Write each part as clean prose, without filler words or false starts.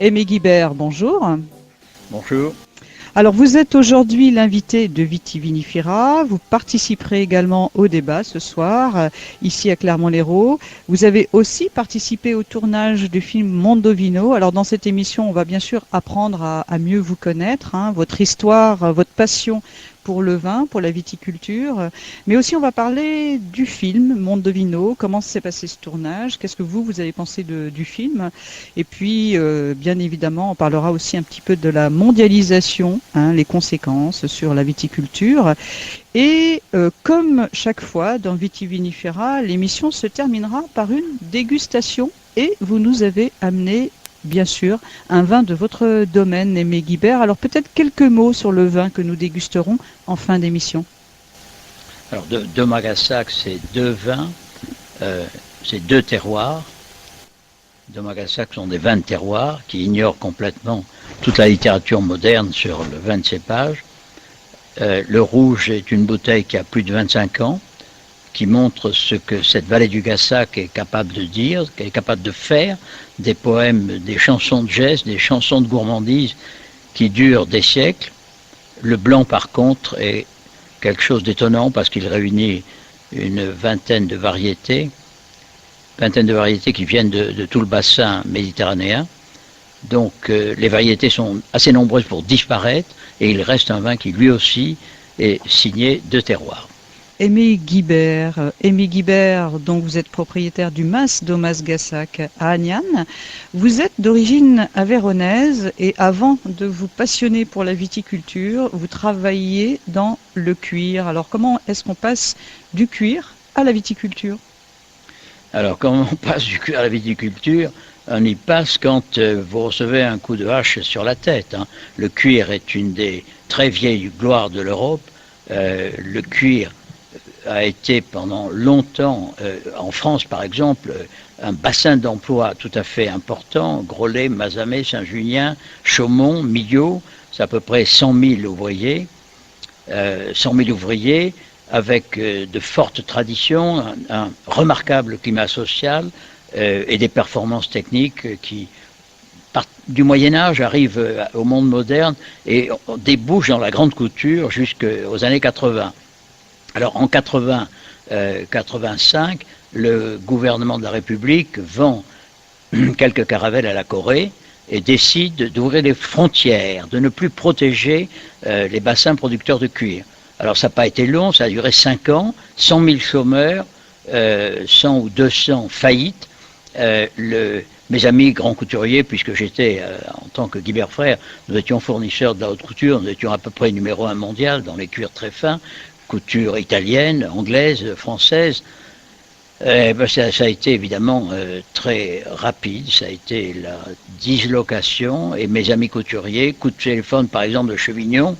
Aimé Guibert, bonjour. Bonjour. Alors vous êtes aujourd'hui l'invité de Vitivinifera, vous participerez également au débat ce soir, ici à Clermont-Lérault. Vous avez aussi participé au tournage du film Mondovino. Alors dans cette émission, on va bien sûr apprendre à mieux vous connaître, votre histoire, votre passion pour le vin, pour la viticulture, mais aussi on va parler du film Mondovino, comment s'est passé ce tournage, qu'est-ce que vous avez pensé du film, et puis bien évidemment on parlera aussi un petit peu de la mondialisation, les conséquences sur la viticulture, et comme chaque fois dans Vitivinifera, l'émission se terminera par une dégustation, et vous nous avez amené bien sûr, un vin de votre domaine, Aimé Guibert. Alors peut-être quelques mots sur le vin que nous dégusterons en fin d'émission. Alors de Magassac, c'est deux vins, c'est deux terroirs. De Magassac sont des vins de terroir qui ignorent complètement toute la littérature moderne sur le vin de cépage. Le rouge est une bouteille qui a plus de 25 ans, qui montre ce que cette vallée du Gassac est capable de dire, qu'elle est capable de faire, des poèmes, des chansons de geste, des chansons de gourmandise qui durent des siècles. Le blanc, par contre, est quelque chose d'étonnant parce qu'il réunit une vingtaine de variétés qui viennent de tout le bassin méditerranéen. Donc les variétés sont assez nombreuses pour disparaître et il reste un vin qui lui aussi est signé de terroir. Aimé Guibert, donc vous êtes propriétaire du Mas Domas Gassac à Agnan. Vous êtes d'origine avéronaise et avant de vous passionner pour la viticulture, vous travailliez dans le cuir. Alors comment est-ce qu'on passe du cuir à la viticulture? Alors comment on passe du cuir à la viticulture? On y passe quand vous recevez un coup de hache sur la tête. Le cuir est une des très vieilles gloires de l'Europe. Le cuir a été pendant longtemps, en France par exemple, un bassin d'emploi tout à fait important. Groslay, Mazamet, Saint-Junien, Chaumont, Millau, c'est à peu près 100 000 ouvriers. 100 000 ouvriers avec de fortes traditions, un remarquable climat social et des performances techniques qui, du Moyen-Âge, arrivent au monde moderne et débouchent dans la grande couture jusqu'aux années 80. Alors en 85, le gouvernement de la République vend quelques caravelles à la Corée et décide d'ouvrir les frontières, de ne plus protéger les bassins producteurs de cuir. Alors ça n'a pas été long, ça a duré 5 ans, 100 000 chômeurs, 100 ou 200 faillites. Mes amis grands couturiers, puisque j'étais en tant que Guibert Frères, nous étions fournisseurs de la haute couture, nous étions à peu près numéro 1 mondial dans les cuirs très fins, couture italienne, anglaise, française. Ça a été évidemment très rapide, ça a été la dislocation et mes amis couturiers, coup de téléphone par exemple de Chevignon,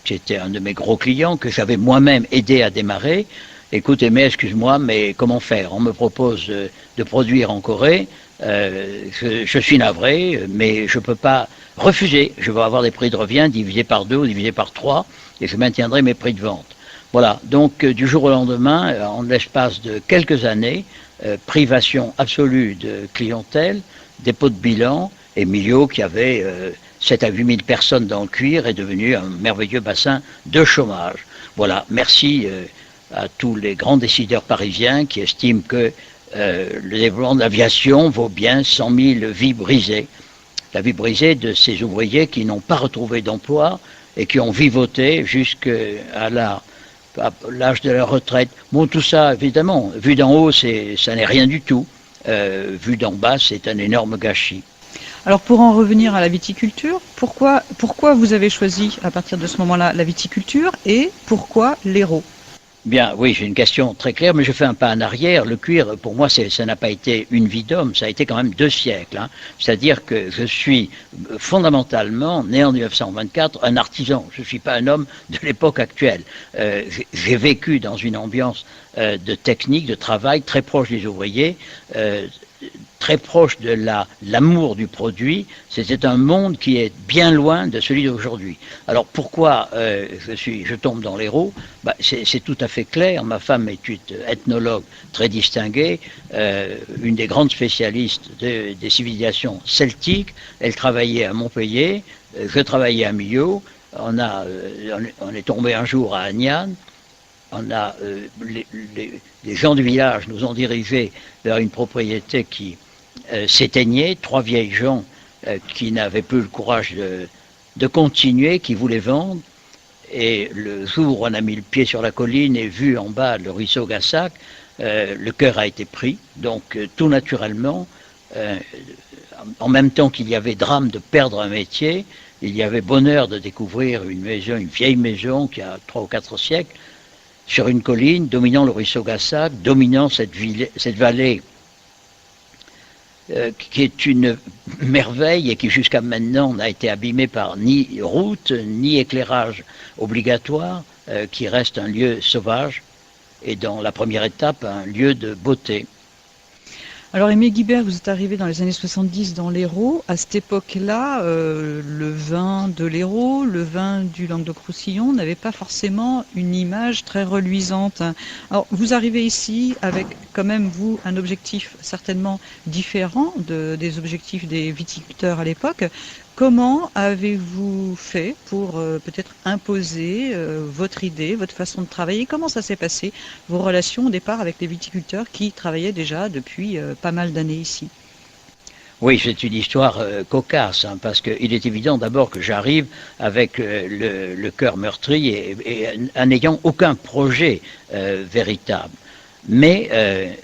qui était un de mes gros clients, que j'avais moi-même aidé à démarrer. Écoute, mais excuse-moi, mais comment faire? On me propose de produire en Corée, je suis navré, mais je ne peux pas refuser. Je vais avoir des prix de revient divisés par 2 ou divisés par 3 et je maintiendrai mes prix de vente. Voilà, donc du jour au lendemain, en l'espace de quelques années, privation absolue de clientèle, dépôt de bilan, et Millau, qui avait 7 à 8 000 personnes dans le cuir, est devenu un merveilleux bassin de chômage. Voilà, merci à tous les grands décideurs parisiens qui estiment que le développement de l'aviation vaut bien 100 000 vies brisées. La vie brisée de ces ouvriers qui n'ont pas retrouvé d'emploi et qui ont vivoté jusqu'à l'âge de la retraite. Bon, tout ça, évidemment, vu d'en haut, ça n'est rien du tout. Vu d'en bas, c'est un énorme gâchis. Alors pour en revenir à la viticulture, pourquoi vous avez choisi à partir de ce moment-là la viticulture et pourquoi l'Hérault? Bien, oui, j'ai une question très claire, mais je fais un pas en arrière. Le cuir, pour moi, ça n'a pas été une vie d'homme, ça a été quand même 2 siècles. C'est-à-dire que je suis fondamentalement, né en 1924, un artisan. Je ne suis pas un homme de l'époque actuelle. J'ai vécu dans une ambiance de technique, de travail très proche des ouvriers. très proche de l'amour du produit. C'était un monde qui est bien loin de celui d'aujourd'hui. Alors pourquoi je tombe dans l'Hérault? C'est tout à fait clair. Ma femme est une ethnologue très distinguée, une des grandes spécialistes des civilisations celtiques. Elle travaillait à Montpellier, je travaillais à Millau. On est tombé un jour à Agnan. Les gens du village nous ont dirigés vers une propriété qui s'éteignait, 3 vieilles gens qui n'avaient plus le courage de continuer, qui voulaient vendre. Et le jour où on a mis le pied sur la colline et vu en bas le ruisseau Gassac, le cœur a été pris. Donc tout naturellement, en même temps qu'il y avait drame de perdre un métier, il y avait bonheur de découvrir une maison, une vieille maison qui a 3 ou 4 siècles, sur une colline, dominant le ruisseau Gassac, dominant cette vallée qui est une merveille et qui jusqu'à maintenant n'a été abîmée par ni route, ni éclairage obligatoire, qui reste un lieu sauvage et dans la première étape, un lieu de beauté. Alors Aimé Guibert, vous êtes arrivé dans les années 70 dans l'Hérault. À cette époque-là, le vin de l'Hérault, le vin du Languedoc-Roussillon n'avait pas forcément une image très reluisante. Alors vous arrivez ici avec quand même, vous, un objectif certainement différent des objectifs des viticulteurs à l'époque. Comment avez-vous fait pour peut-être imposer votre idée, votre façon de travailler? Comment ça s'est passé, vos relations au départ avec les viticulteurs qui travaillaient déjà depuis pas mal d'années ici? Oui, c'est une histoire cocasse, hein, parce qu'il est évident d'abord que j'arrive avec le cœur meurtri et en n'ayant aucun projet véritable. Mais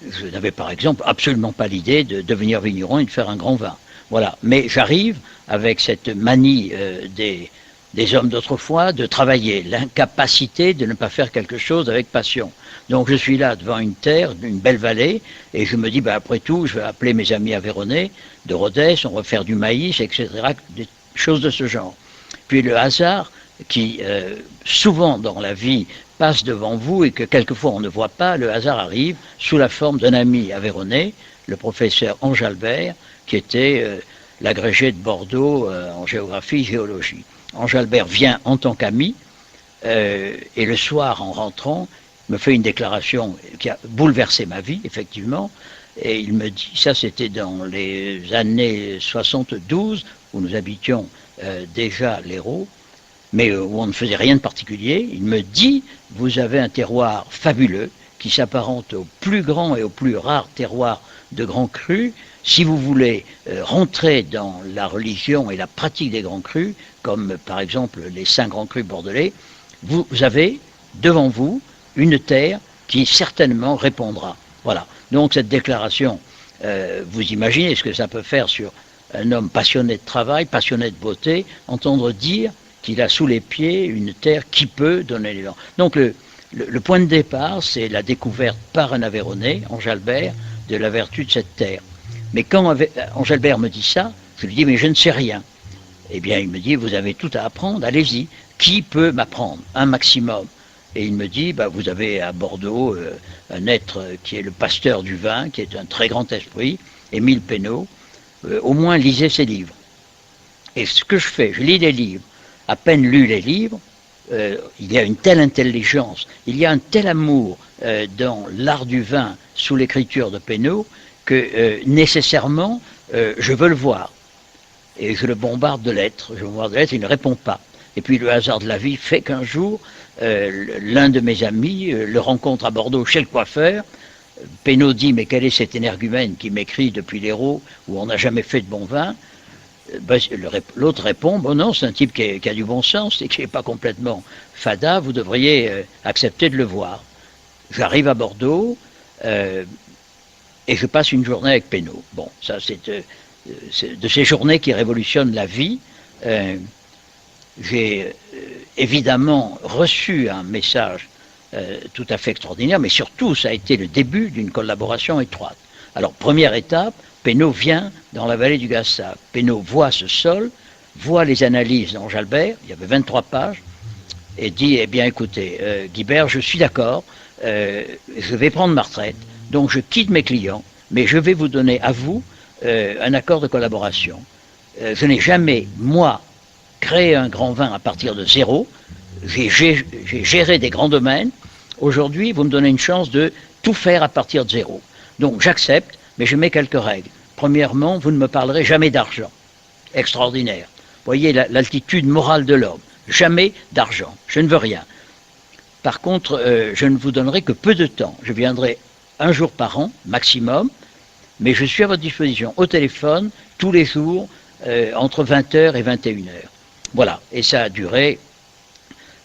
je n'avais par exemple absolument pas l'idée de devenir vigneron et de faire un grand vin. Voilà. Mais j'arrive avec cette manie des hommes d'autrefois de travailler, l'incapacité de ne pas faire quelque chose avec passion. Donc je suis là devant une terre, une belle vallée, et je me dis, après tout, je vais appeler mes amis aveyronnais de Rodez, on va faire du maïs, etc., des choses de ce genre. Puis le hasard, qui souvent dans la vie passe devant vous et que quelquefois on ne voit pas, le hasard arrive sous la forme d'un ami aveyronnais, le professeur Ange Albert, qui était l'agrégé de Bordeaux en géographie-géologie. Ange Albert vient en tant qu'ami, et le soir, en rentrant, me fait une déclaration qui a bouleversé ma vie, effectivement, et il me dit, ça c'était dans les années 72, où nous habitions déjà l'Hérault, mais où on ne faisait rien de particulier, il me dit, vous avez un terroir fabuleux, qui s'apparente au plus grand et au plus rare terroir de grands crus. Si vous voulez rentrer dans la religion et la pratique des grands crus, comme par exemple les 5 grands crus bordelais, vous avez devant vous une terre qui certainement répondra. Voilà. Donc cette déclaration, vous imaginez ce que ça peut faire sur un homme passionné de travail, passionné de beauté, entendre dire qu'il a sous les pieds une terre qui peut donner les vents. Donc le point de départ, c'est la découverte par un Aveyronnais, Ange Albert, de la vertu de cette terre. Mais quand Ange Albert me dit ça, je lui dis, mais je ne sais rien. Eh bien, il me dit, vous avez tout à apprendre, allez-y. Qui peut m'apprendre? Un maximum. Et il me dit, vous avez à Bordeaux un être qui est le pasteur du vin, qui est un très grand esprit, Émile Pénaud. Au moins, lisez ses livres. Et ce que je fais, je lis les livres. À peine lu les livres, il y a une telle intelligence, il y a un tel amour dans l'art du vin sous l'écriture de Pénaud que nécessairement je veux le voir. Et je le bombarde de lettres, il ne répond pas. Et puis le hasard de la vie fait qu'un jour, l'un de mes amis le rencontre à Bordeaux chez le coiffeur. Pénaud dit, mais quel est cet énergumène qui m'écrit depuis l'Hérault où on n'a jamais fait de bon vin? L'autre répond, bon non, c'est un type qui a du bon sens et qui n'est pas complètement fada, vous devriez accepter de le voir. J'arrive à Bordeaux et je passe une journée avec Pénaud. Bon, ça c'est de ces journées qui révolutionnent la vie. J'ai évidemment reçu un message tout à fait extraordinaire, mais surtout ça a été le début d'une collaboration étroite. Alors première étape, Pénaud vient dans la vallée du Gassac. Pénaud voit ce sol, voit les analyses d'Ange Albert, il y avait 23 pages, et dit, eh bien écoutez, Guibert, je suis d'accord, je vais prendre ma retraite, donc je quitte mes clients, mais je vais vous donner à vous un accord de collaboration. Je n'ai jamais, moi, créé un grand vin à partir de zéro. J'ai géré des grands domaines. Aujourd'hui, vous me donnez une chance de tout faire à partir de zéro. Donc j'accepte, mais je mets quelques règles. Premièrement, vous ne me parlerez jamais d'argent. Extraordinaire. Voyez l'altitude morale de l'homme. Jamais d'argent. Je ne veux rien. Par contre, je ne vous donnerai que peu de temps. Je viendrai un jour par an, maximum, mais je suis à votre disposition au téléphone, tous les jours, entre 20h et 21h. Voilà. Et ça a duré,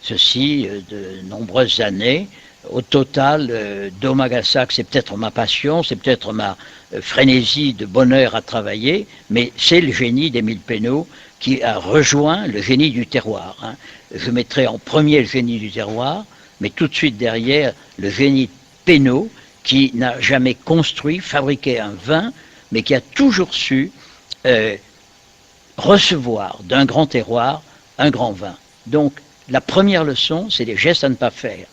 ceci, de nombreuses années. Au total, Domagasak, c'est peut-être ma passion, c'est peut-être ma frénésie de bonheur à travailler, mais c'est le génie d'Émile Pénaud qui a rejoint le génie du terroir. Hein. Je mettrai en premier le génie du terroir, mais tout de suite derrière, le génie Pénaud, qui n'a jamais construit, fabriqué un vin, mais qui a toujours su recevoir d'un grand terroir un grand vin. Donc, la première leçon, c'est les gestes à ne pas faire.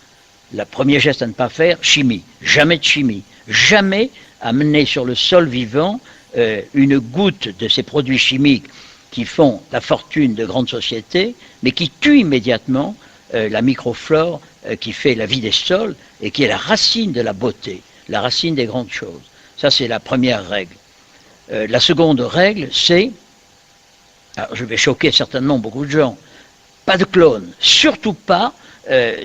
Le premier geste à ne pas faire, chimie. Jamais de chimie. Jamais amener sur le sol vivant une goutte de ces produits chimiques qui font la fortune de grandes sociétés, mais qui tuent immédiatement la microflore qui fait la vie des sols et qui est la racine de la beauté, la racine des grandes choses. Ça, c'est la première règle. La seconde règle, c'est, alors je vais choquer certainement beaucoup de gens, pas de clone, surtout pas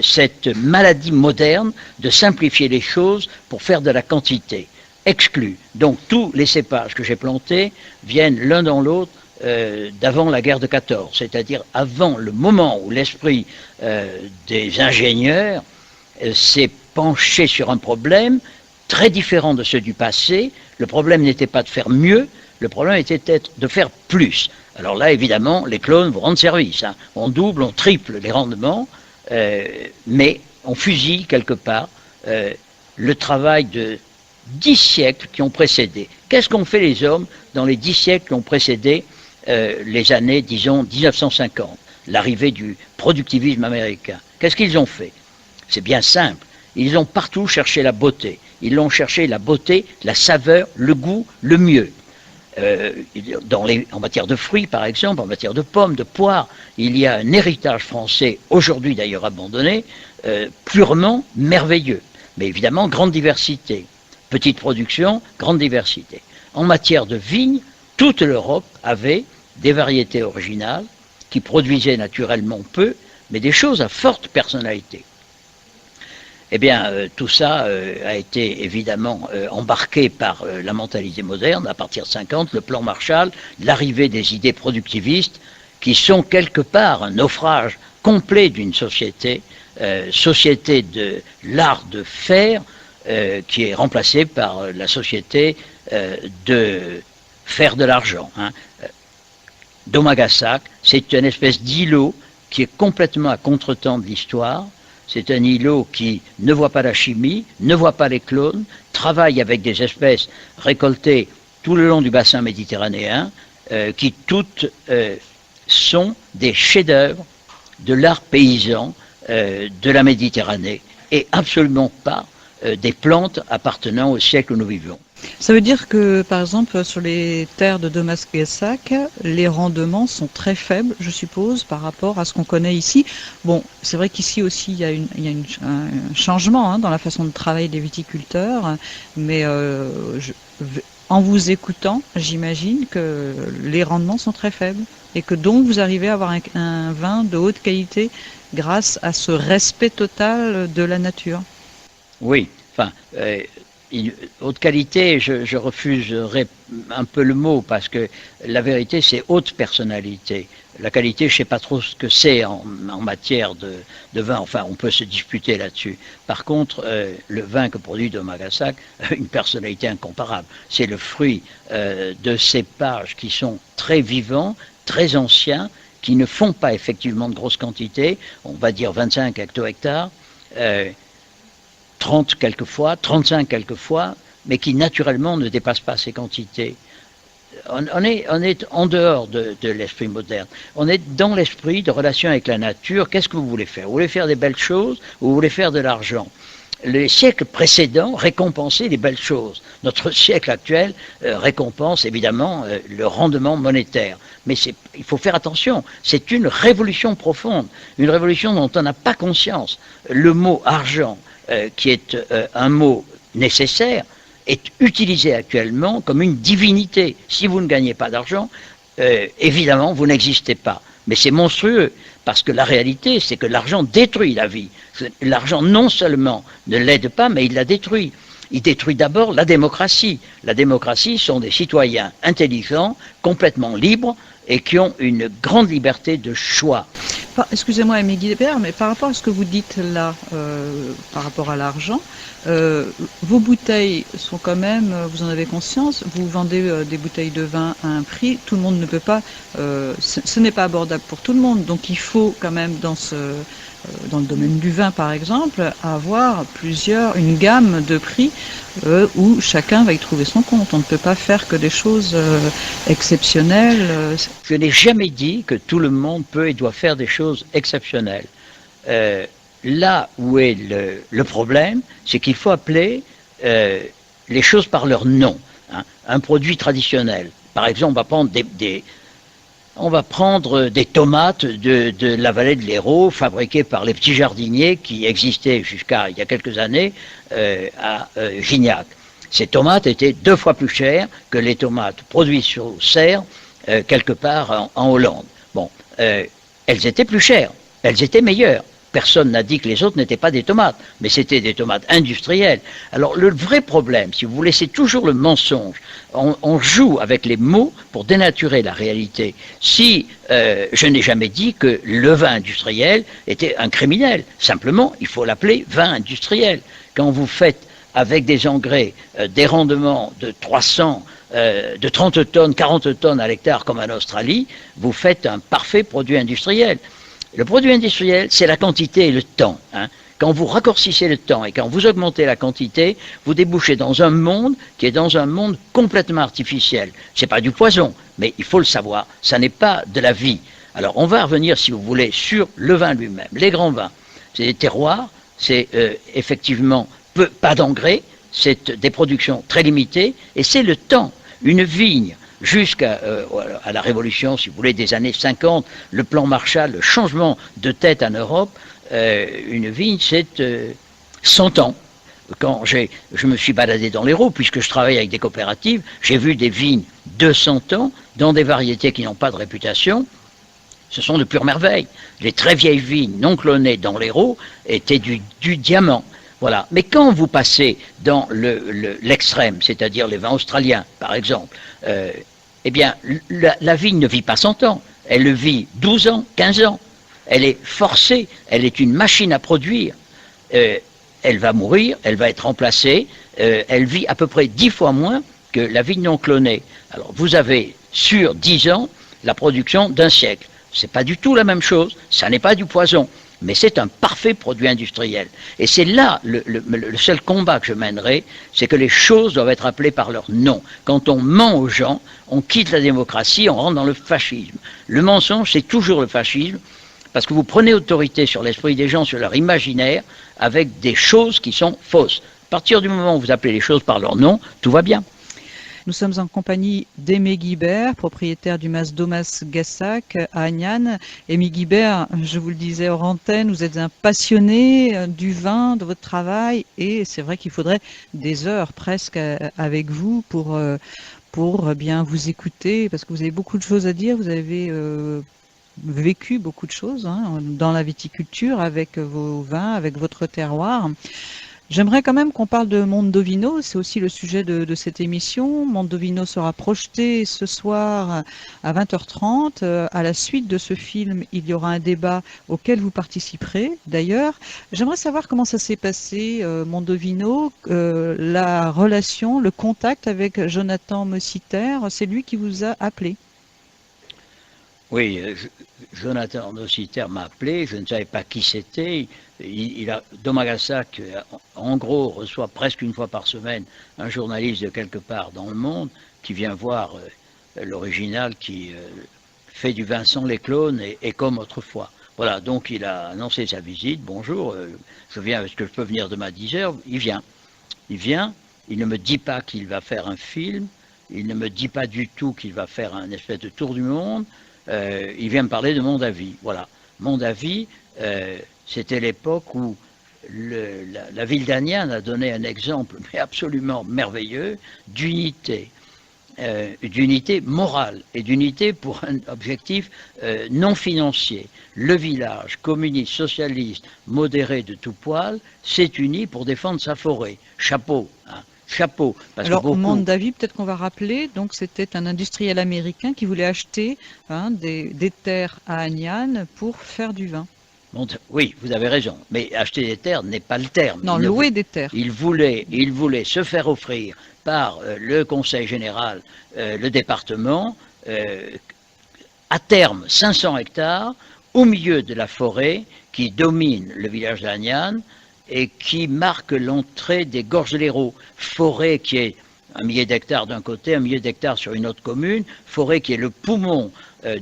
cette maladie moderne de simplifier les choses pour faire de la quantité. Exclu. Donc tous les cépages que j'ai plantés viennent l'un dans l'autre d'avant la guerre de 14, c'est-à-dire avant le moment où l'esprit des ingénieurs s'est penché sur un problème très différent de ceux du passé. Le problème n'était pas de faire mieux, le problème était peut-être de faire plus. Alors là, évidemment, les clones vous rendent service. Hein. On double, on triple les rendements, mais on fusille quelque part le travail de 10 siècles qui ont précédé. Qu'est-ce qu'ont fait les hommes dans les 10 siècles qui ont précédé les années, disons, 1950, l'arrivée du productivisme américain? Qu'est-ce qu'ils ont fait? C'est bien simple. Ils ont partout cherché la beauté. Ils l'ont cherché la beauté, la saveur, le goût, le mieux. En matière de fruits, par exemple, en matière de pommes, de poires, il y a un héritage français, aujourd'hui d'ailleurs abandonné, purement merveilleux. Mais évidemment, grande diversité. Petite production, grande diversité. En matière de vignes, toute l'Europe avait des variétés originales qui produisaient naturellement peu, mais des choses à forte personnalité. Eh bien, tout ça a été évidemment embarqué par la mentalité moderne, à partir de 50, le plan Marshall, l'arrivée des idées productivistes, qui sont quelque part un naufrage complet d'une société, société de l'art de faire, qui est remplacée par la société de faire de l'argent. Hein. Domagasak, c'est une espèce d'îlot qui est complètement à contretemps de l'histoire. C'est un îlot qui ne voit pas la chimie, ne voit pas les clones, travaille avec des espèces récoltées tout le long du bassin méditerranéen, qui toutes sont des chefs-d'œuvre de l'art paysan de la Méditerranée, et absolument pas des plantes appartenant au siècle où nous vivons. Ça veut dire que, par exemple, sur les terres de Domagasak, les rendements sont très faibles, je suppose, par rapport à ce qu'on connaît ici. Bon, c'est vrai qu'ici aussi, il y a un changement dans la façon de travailler des viticulteurs, mais en vous écoutant, j'imagine que les rendements sont très faibles et que donc vous arrivez à avoir un vin de haute qualité grâce à ce respect total de la nature. Oui, enfin... haute qualité, je refuserais un peu le mot, parce que la vérité, c'est haute personnalité. La qualité, je ne sais pas trop ce que c'est en matière de vin, enfin, on peut se disputer là-dessus. Par contre, le vin que produit Domagasak a une personnalité incomparable. C'est le fruit de cépages qui sont très vivants, très anciens, qui ne font pas effectivement de grosses quantités, on va dire 25 hecto-hectares, 30 quelquefois, 35 quelquefois, mais qui naturellement ne dépassent pas ces quantités. On est en dehors de l'esprit moderne. On est dans l'esprit de relation avec la nature. Qu'est-ce que vous voulez faire? Vous voulez faire des belles choses ou vous voulez faire de l'argent? Les siècles précédents récompensaient les belles choses. Notre siècle actuel récompense évidemment le rendement monétaire. Mais il faut faire attention, c'est une révolution profonde, une révolution dont on n'a pas conscience. Le mot argent, qui est un mot nécessaire, est utilisé actuellement comme une divinité. Si vous ne gagnez pas d'argent, évidemment, vous n'existez pas. Mais c'est monstrueux, parce que la réalité, c'est que l'argent détruit la vie. L'argent non seulement ne l'aide pas, mais il la détruit. Il détruit d'abord la démocratie. La démocratie sont des citoyens intelligents, complètement libres, et qui ont une grande liberté de choix. Excusez-moi, Aimé Guilbert, mais par rapport à ce que vous dites là, par rapport à l'argent, vos bouteilles sont quand même, vous en avez conscience, vous vendez des bouteilles de vin à un prix, tout le monde ne peut pas, ce n'est pas abordable pour tout le monde, donc il faut quand même dans le domaine du vin par exemple, avoir une gamme de prix où chacun va y trouver son compte. On ne peut pas faire que des choses exceptionnelles. Je n'ai jamais dit que tout le monde peut et doit faire des choses exceptionnelles. Là où est le problème, c'est qu'il faut appeler les choses par leur nom. Hein. Un produit traditionnel, par exemple, on va prendre des tomates de la vallée de l'Hérault, fabriquées par les petits jardiniers qui existaient jusqu'à il y a quelques années à Gignac. Ces tomates étaient 2 fois plus chères que les tomates produites sur serre quelque part en Hollande. Bon, elles étaient plus chères, elles étaient meilleures. Personne n'a dit que les autres n'étaient pas des tomates, mais c'était des tomates industrielles. Alors le vrai problème, si vous voulez, c'est toujours le mensonge. On joue avec les mots pour dénaturer la réalité. Si je n'ai jamais dit que le vin industriel était un criminel, simplement il faut l'appeler vin industriel. Quand vous faites avec des engrais des rendements de 300, de 30 tonnes, 40 tonnes à l'hectare comme en Australie, vous faites un parfait produit industriel. Le produit industriel, c'est la quantité et le temps. Hein. Quand vous raccourcissez le temps et quand vous augmentez la quantité, vous débouchez dans un monde qui est dans un monde complètement artificiel. C'est pas du poison, mais il faut le savoir, ça n'est pas de la vie. Alors on va revenir, si vous voulez, sur le vin lui-même. Les grands vins, c'est des terroirs, c'est effectivement pas d'engrais, c'est des productions très limitées, et c'est le temps. Une vigne, jusqu'à la révolution, si vous voulez, des années 50, le plan Marshall, le changement de tête en Europe, une vigne, c'est 100 ans. Quand je me suis baladé dans l'Hérault, puisque je travaille avec des coopératives, j'ai vu des vignes de 100 ans, dans des variétés qui n'ont pas de réputation. Ce sont de pures merveilles. Les très vieilles vignes non clonées dans l'Hérault étaient du diamant. Voilà. Mais quand vous passez dans l'extrême, c'est-à-dire les vins australiens, par exemple, eh bien, la vigne ne vit pas 100 ans. Elle le vit 12 ans, 15 ans. Elle est forcée, elle est une machine à produire. Elle va mourir, elle va être remplacée. Elle vit à peu près 10 fois moins que la vigne non clonée. Alors, vous avez sur 10 ans la production d'un siècle. C'est pas du tout la même chose. Ça n'est pas du poison. Mais c'est un parfait produit industriel. Et c'est là le seul combat que je mènerai, c'est que les choses doivent être appelées par leur nom. Quand on ment aux gens, on quitte la démocratie, on rentre dans le fascisme. Le mensonge, c'est toujours le fascisme, parce que vous prenez autorité sur l'esprit des gens, sur leur imaginaire, avec des choses qui sont fausses. À partir du moment où vous appelez les choses par leur nom, tout va bien. Nous sommes en compagnie d'Aimé Guibert, propriétaire du Mas Domas Gassac à Agnan. Aimé Guibert, je vous le disais hors antenne, vous êtes un passionné du vin, de votre travail, et c'est vrai qu'il faudrait des heures presque avec vous pour bien vous écouter, parce que vous avez beaucoup de choses à dire, vous avez vécu beaucoup de choses dans la viticulture avec vos vins, avec votre terroir. J'aimerais quand même qu'on parle de Mondovino, c'est aussi le sujet de cette émission. Mondovino sera projeté ce soir à 20h30. À la suite de ce film, il y aura un débat auquel vous participerez d'ailleurs. J'aimerais savoir comment ça s'est passé, Mondovino, la relation, le contact avec Jonathan Mossiter, c'est lui qui vous a appelé. Oui, Jonathan Mossiter m'a appelé, je ne savais pas qui c'était. Domagassac, en gros, reçoit presque une fois par semaine un journaliste de quelque part dans le monde qui vient voir l'original qui fait du vin sans les clones et comme autrefois. Voilà, donc il a annoncé sa visite. Bonjour, je viens, est-ce que je peux venir demain à 10 heures? Il vient. Il vient, il ne me dit pas qu'il va faire un film, il ne me dit pas du tout qu'il va faire un espèce de tour du monde, il vient me parler de Mondavi. Voilà, Mondavi, c'était l'époque où la ville d'Aniane a donné un exemple mais absolument merveilleux d'unité. D'unité morale et d'unité pour un objectif non financier. Le village communiste, socialiste, modéré de tout poil, s'est uni pour défendre sa forêt. Chapeau, hein, chapeau. Parce Alors, que beaucoup... Mondavi, peut-être qu'on va rappeler, donc c'était un industriel américain qui voulait acheter des terres à Agnan pour faire du vin. Oui, vous avez raison, mais acheter des terres n'est pas le terme. Non, louer des terres. Il voulait se faire offrir par le Conseil général, le département, à terme 500 hectares, au milieu de la forêt qui domine le village d'Agnan et qui marque l'entrée des Gorges de l'Hérault. Forêt qui est 1 millier d'hectares d'un côté, 1 millier d'hectares sur une autre commune, forêt qui est le poumon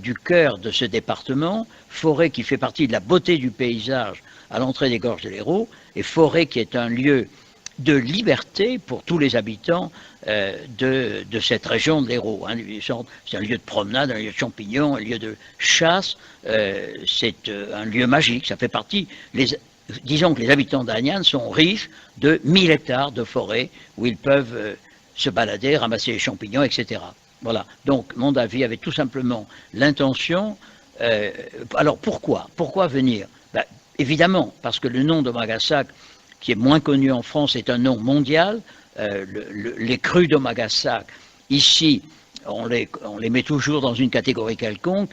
du cœur de ce département, forêt qui fait partie de la beauté du paysage à l'entrée des Gorges de l'Hérault, et forêt qui est un lieu de liberté pour tous les habitants de cette région de l'Hérault. Hein. C'est un lieu de promenade, un lieu de champignons, un lieu de chasse, c'est un lieu magique, ça fait partie... disons que les habitants d'Agnan sont riches de 1000 hectares de forêt où ils peuvent se balader, ramasser les champignons, etc. Voilà. Donc, Mondavi avait tout simplement l'intention... alors, pourquoi venir? Ben, évidemment, parce que le nom d'Omagassac, qui est moins connu en France, est un nom mondial. Les crus d'Omagassac, ici, on les met toujours dans une catégorie quelconque.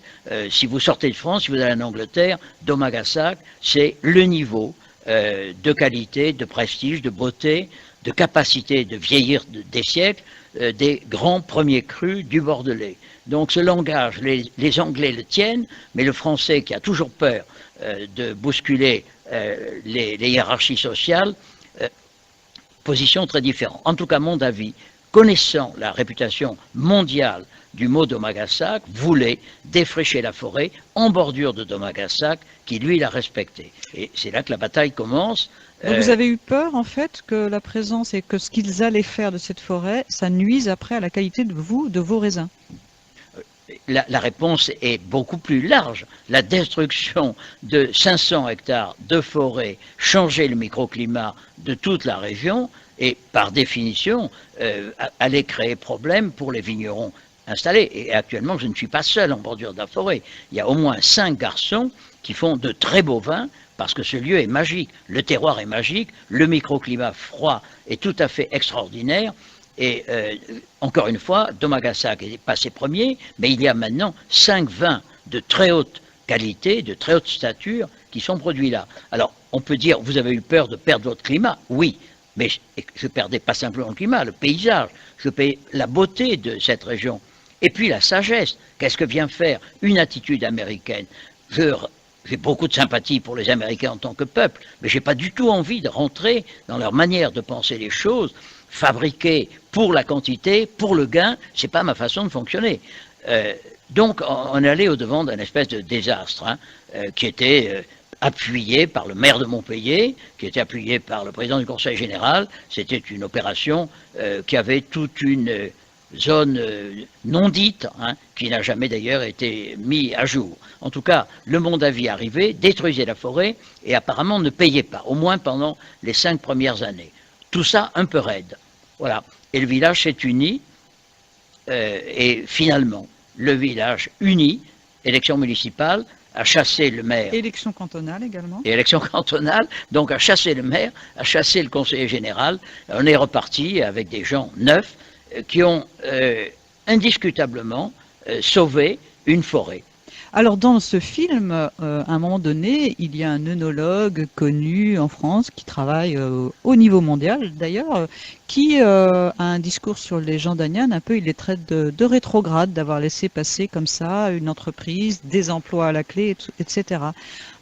Si vous sortez de France, si vous allez en Angleterre, d'Omagassac, c'est le niveau de qualité, de prestige, de beauté, de capacité de vieillir des siècles des grands premiers crus du Bordelais. Donc ce langage, les Anglais le tiennent, mais le Français qui a toujours peur de bousculer les hiérarchies sociales, position très différente. En tout cas, Mondavi, connaissant la réputation mondiale du mot d'Omagassac, voulait défricher la forêt en bordure de d'Omagassac, qui lui l'a respecté. Et c'est là que la bataille commence. Donc vous avez eu peur, en fait, que la présence et que ce qu'ils allaient faire de cette forêt, ça nuise après à la qualité de vos raisins? La réponse est beaucoup plus large. La destruction de 500 hectares de forêt, changer le microclimat de toute la région et par définition allait créer problème pour les vignerons installés. Et actuellement, je ne suis pas seul en bordure de la forêt. Il y a au moins 5 garçons qui font de très beaux vins parce que ce lieu est magique. Le terroir est magique, le microclimat froid est tout à fait extraordinaire. Et encore une fois, d'Omagassac est passé premier, mais il y a maintenant 5 vins de très haute qualité, de très haute stature, qui sont produits là. Alors, on peut dire, vous avez eu peur de perdre votre climat? Oui, mais je perdais pas simplement le climat, le paysage, je payais la beauté de cette région. Et puis la sagesse, qu'est-ce que vient faire une attitude américaine? J'ai beaucoup de sympathie pour les Américains en tant que peuple, mais je n'ai pas du tout envie de rentrer dans leur manière de penser les choses, fabriquer pour la quantité, pour le gain, c'est pas ma façon de fonctionner. Donc on est allé au-devant d'un espèce de désastre qui était appuyé par le maire de Montpellier, qui était appuyé par le président du Conseil général. C'était une opération qui avait toute une zone non dite, qui n'a jamais d'ailleurs été mise à jour. En tout cas, le Mondavi arrivait, détruisait la forêt et apparemment ne payait pas, au moins pendant les 5 premières années. Tout ça un peu raide. Voilà. Et le village s'est uni, et finalement, le village uni, élection municipale, a chassé le maire. Élection cantonale également. Et élection cantonale, donc a chassé le maire, a chassé le conseiller général. On est reparti avec des gens neufs qui ont indiscutablement sauvé une forêt. Alors dans ce film, à un moment donné, il y a un œnologue connu en France qui travaille au niveau mondial d'ailleurs, qui a un discours sur les gens d'Agnan, un peu il les traite de rétrogrades, d'avoir laissé passer comme ça une entreprise, des emplois à la clé, etc.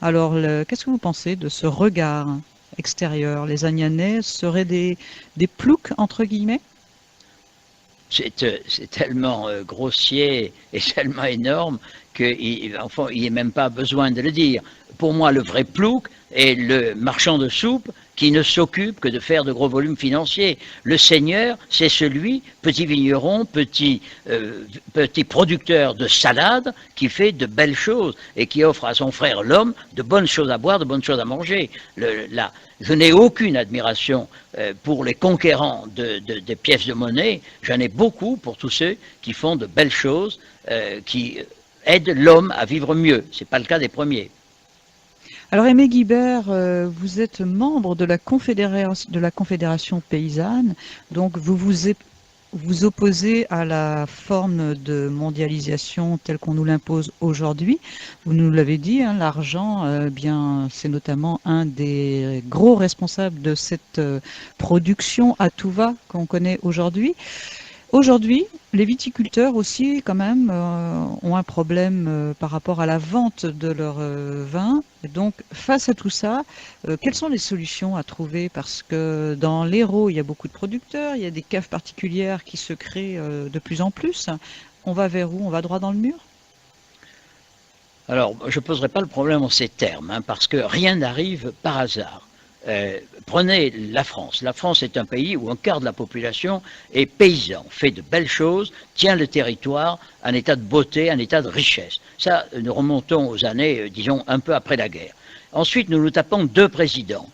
Alors qu'est-ce que vous pensez de ce regard extérieur? Les Agnanais seraient des ploucs entre guillemets? c'est tellement grossier et tellement énorme qu'il enfin, n'y a même pas besoin de le dire. Pour moi, le vrai plouc est le marchand de soupe qui ne s'occupe que de faire de gros volumes financiers. Le seigneur, c'est celui, petit vigneron, petit producteur de salade, qui fait de belles choses et qui offre à son frère l'homme de bonnes choses à boire, de bonnes choses à manger. Je n'ai aucune admiration pour les conquérants des pièces de monnaie. J'en ai beaucoup pour tous ceux qui font de belles choses, qui aident l'homme à vivre mieux. Ce n'est pas le cas des premiers. Alors Aimé Guibert, vous êtes membre de la Confédération paysanne, donc vous opposez à la forme de mondialisation telle qu'on nous l'impose aujourd'hui. Vous nous l'avez dit, hein, l'argent, bien, c'est notamment un des gros responsables de cette production à tout va qu'on connaît aujourd'hui. Aujourd'hui, les viticulteurs aussi, quand même, ont un problème par rapport à la vente de leur vin. Et donc, face à tout ça, quelles sont les solutions à trouver? Parce que dans l'Hérault, il y a beaucoup de producteurs, il y a des caves particulières qui se créent de plus en plus. On va vers où? On va droit dans le mur? Alors, je ne poserai pas le problème en ces termes, hein, parce que rien n'arrive par hasard. Prenez la France. La France est un pays où un quart de la population est paysan, fait de belles choses, tient le territoire, un état de beauté, un état de richesse. Ça, nous remontons aux années, disons, un peu après la guerre. Ensuite, nous nous tapons deux présidents,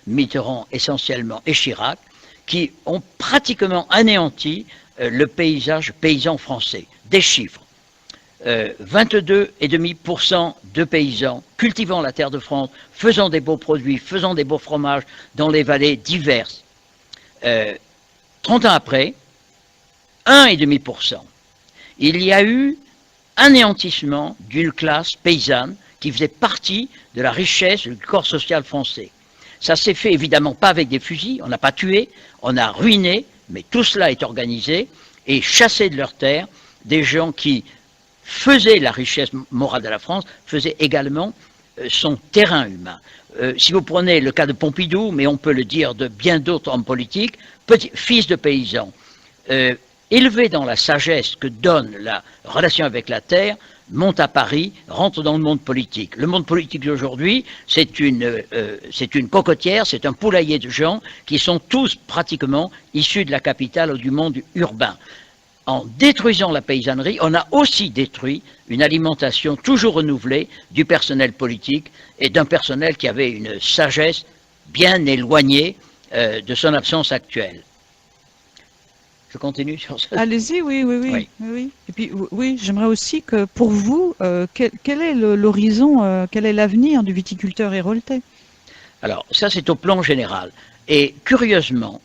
Mitterrand essentiellement et Chirac, qui ont pratiquement anéanti le paysage paysan français. Des chiffres. 22,5% de paysans cultivant la terre de France, faisant des beaux produits, faisant des beaux fromages dans les vallées diverses. 30 ans après, 1,5%. Il y a eu anéantissement d'une classe paysanne qui faisait partie de la richesse du corps social français. Ça s'est fait évidemment pas avec des fusils, on n'a pas tué, on a ruiné, mais tout cela est organisé et chassé de leurs terres des gens qui faisait la richesse morale de la France, faisait également son terrain humain. Si vous prenez le cas de Pompidou, mais on peut le dire de bien d'autres hommes politiques, fils de paysans, élevé dans la sagesse que donne la relation avec la terre, monte à Paris, rentre dans le monde politique. Le monde politique d'aujourd'hui, c'est une cocotière, c'est un poulailler de gens qui sont tous pratiquement issus de la capitale ou du monde urbain. En détruisant la paysannerie, on a aussi détruit une alimentation toujours renouvelée du personnel politique et d'un personnel qui avait une sagesse bien éloignée de son absence actuelle. Je continue sur ça. Allez-y, oui. Et puis, oui, j'aimerais aussi que pour vous, quel est l'horizon, quel est l'avenir du viticulteur héroltais? Alors, ça c'est au plan général. Et curieusement,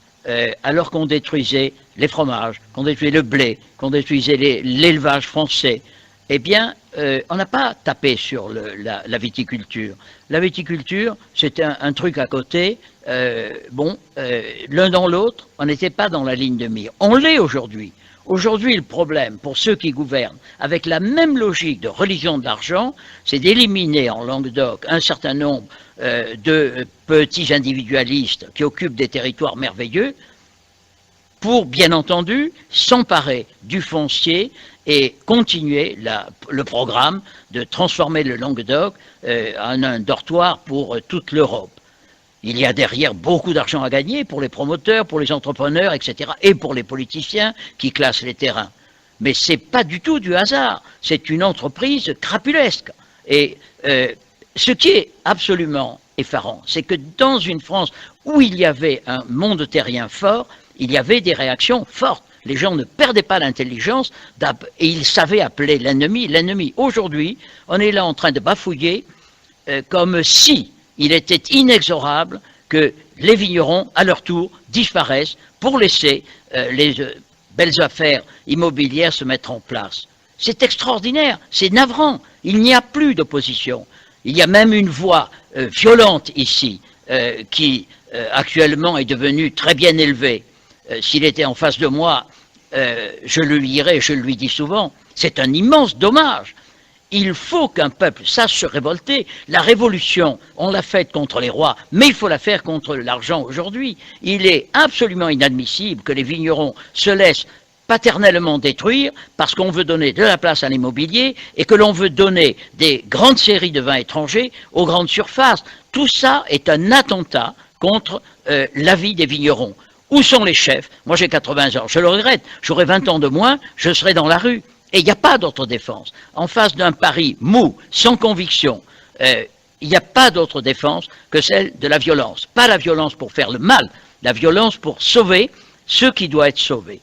alors qu'on détruisait les fromages, qu'on détruisait le blé, qu'on détruisait l'élevage français, eh bien, on n'a pas tapé sur la viticulture. La viticulture, c'était un truc à côté. L'un dans l'autre, on n'était pas dans la ligne de mire. On l'est aujourd'hui. Aujourd'hui, le problème, pour ceux qui gouvernent, avec la même logique de religion de l'argent, c'est d'éliminer en Languedoc un certain nombre de petits individualistes qui occupent des territoires merveilleux pour, bien entendu, s'emparer du foncier et continuer le programme de transformer le Languedoc en un dortoir pour toute l'Europe. Il y a derrière beaucoup d'argent à gagner pour les promoteurs, pour les entrepreneurs, etc. et pour les politiciens qui classent les terrains. Mais ce n'est pas du tout du hasard, c'est une entreprise crapulesque. Et ce qui est absolument effarant, c'est que dans une France où il y avait un monde terrien fort, il y avait des réactions fortes. Les gens ne perdaient pas l'intelligence et ils savaient appeler l'ennemi l'ennemi. Aujourd'hui, on est là en train de bafouiller comme si il était inexorable que les vignerons, à leur tour, disparaissent pour laisser les belles affaires immobilières se mettre en place. C'est extraordinaire, c'est navrant. Il n'y a plus d'opposition. Il y a même une voix violente ici qui actuellement est devenue très bien élevée. S'il était en face de moi, je le lirais, je le lui dis souvent, c'est un immense dommage. il faut qu'un peuple sache se révolter. La révolution, on l'a faite contre les rois, mais il faut la faire contre l'argent aujourd'hui. Il est absolument inadmissible que les vignerons se laissent paternellement détruire parce qu'on veut donner de la place à l'immobilier et que l'on veut donner des grandes séries de vins étrangers aux grandes surfaces. Tout ça est un attentat contre la vie des vignerons. Où sont les chefs? Moi j'ai 80 ans, je le regrette, j'aurai 20 ans de moins, je serai dans la rue. Et il n'y a pas d'autre défense. En face d'un pari mou, sans conviction, il n'y a pas d'autre défense que celle de la violence. Pas la violence pour faire le mal, la violence pour sauver ce qui doit être sauvé.